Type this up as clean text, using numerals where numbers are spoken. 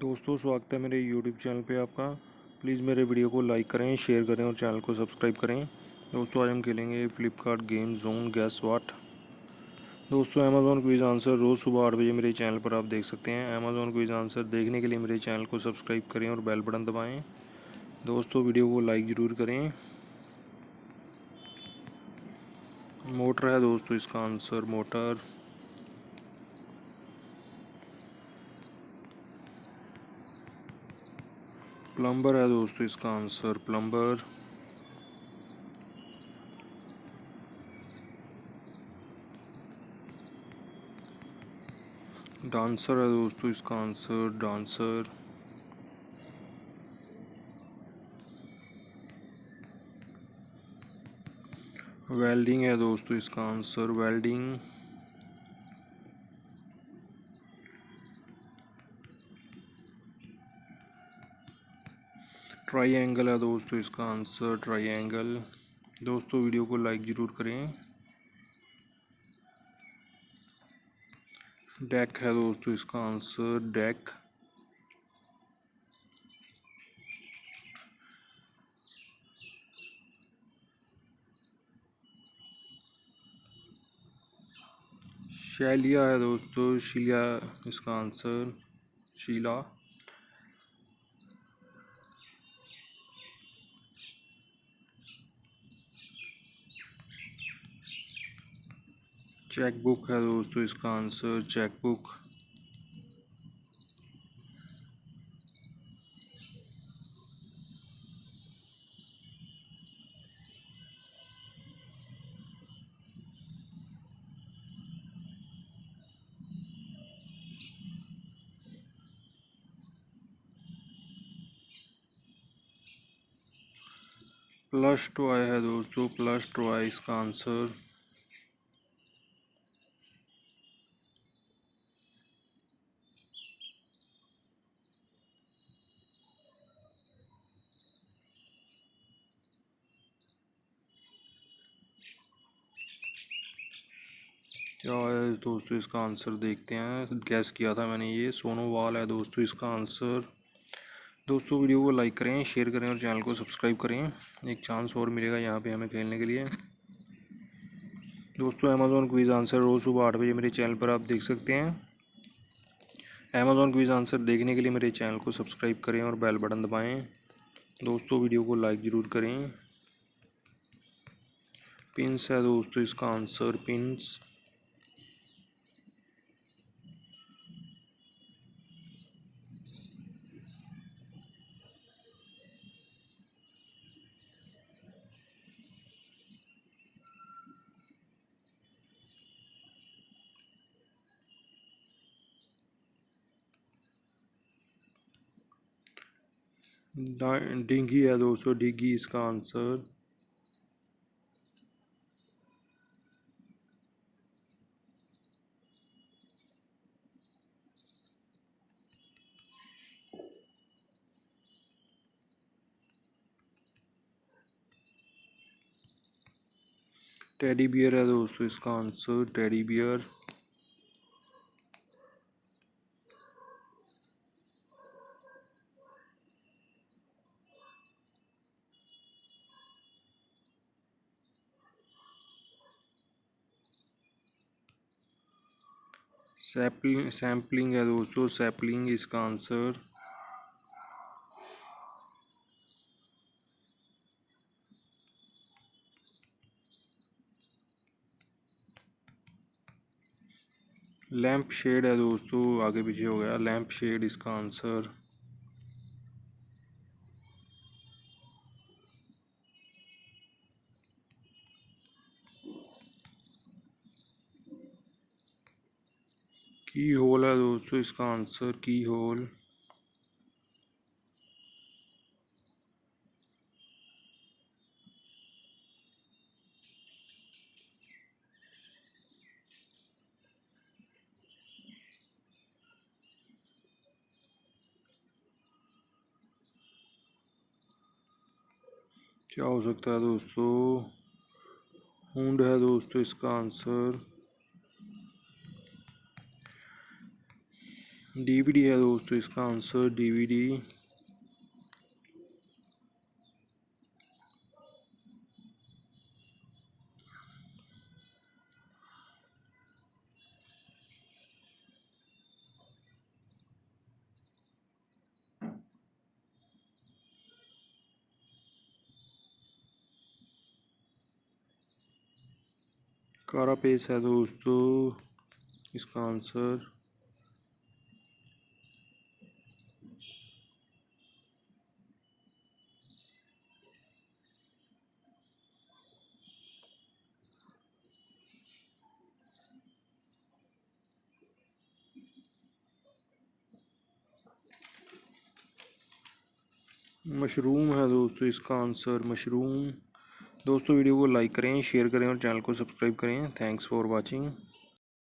दोस्तों, स्वागत है मेरे यूट्यूब चैनल पे आपका। प्लीज़ मेरे वीडियो को लाइक करें, शेयर करें और चैनल को सब्सक्राइब करें। दोस्तों, आज हम खेलेंगे फ्लिपकार्ट गेम जोन गैस वाट। दोस्तों, अमेज़ॉन क्विज आंसर रोज़ सुबह 8 बजे मेरे चैनल पर आप देख सकते हैं। अमेज़ॉन क्विज आंसर देखने के लिए मेरे चैनल को सब्सक्राइब करें और बेल बटन दबाएँ। दोस्तों, वीडियो को लाइक ज़रूर करें। मोटर है दोस्तों इसका आंसर, मोटर। प्लम्बर है दोस्तों इसका आंसर, प्लम्बर। डांसर है दोस्तों इसका आंसर, डांसर। वेल्डिंग है दोस्तों इसका आंसर, वेल्डिंग। ट्राइएंगल है दोस्तों इसका आंसर, ट्राइएंगल। दोस्तों, वीडियो को लाइक ज़रूर करें। डेक है दोस्तों इसका आंसर, डेक। शैलिया है दोस्तों, शीला इसका आंसर, शीला। चेक बुक है दोस्तों इसका answer, cheque book. Plus toy है दोस्तों, प्लस टॉय इसका आंसर। क्या है दोस्तों इसका आंसर, देखते हैं। गैस किया था मैंने, ये सोनोवाल है दोस्तों इसका आंसर। दोस्तों, वीडियो को लाइक करें, शेयर करें और चैनल को सब्सक्राइब करें। एक चांस और मिलेगा यहाँ पे हमें खेलने के लिए। दोस्तों, अमेज़ॉन क्विज आंसर रोज़ सुबह 8 बजे मेरे चैनल पर आप देख सकते हैं। अमेज़ॉन क्विज आंसर देखने के लिए मेरे चैनल को सब्सक्राइब करें और बेल बटन दबाएं। दोस्तों, वीडियो को लाइक ज़रूर करें। पिंस है दोस्तों इसका आंसर, पिंस। डिंगी है दोस्तों, डिंगी इसका आंसर। टेडी बियर है दोस्तों इसका आंसर, टेडी बियर। सैम्पलिंग है दोस्तों, सैपलिंग इसका आंसर। लैंप शेड है दोस्तों, आगे पीछे हो गया, लैंप शेड इसका आंसर। की होल है दोस्तों इसका आंसर, की होल। क्या हो सकता है दोस्तों, हुंड है दोस्तों इसका आंसर। डीवीडी है दोस्तों इसका आंसर, डीवीडी। कारापेस है दोस्तों इसका आंसर। मशरूम है दोस्तों इसका आंसर, मशरूम। दोस्तों वीडियो को लाइक करें, शेयर करें और चैनल को सब्सक्राइब करें। Thanks for watching.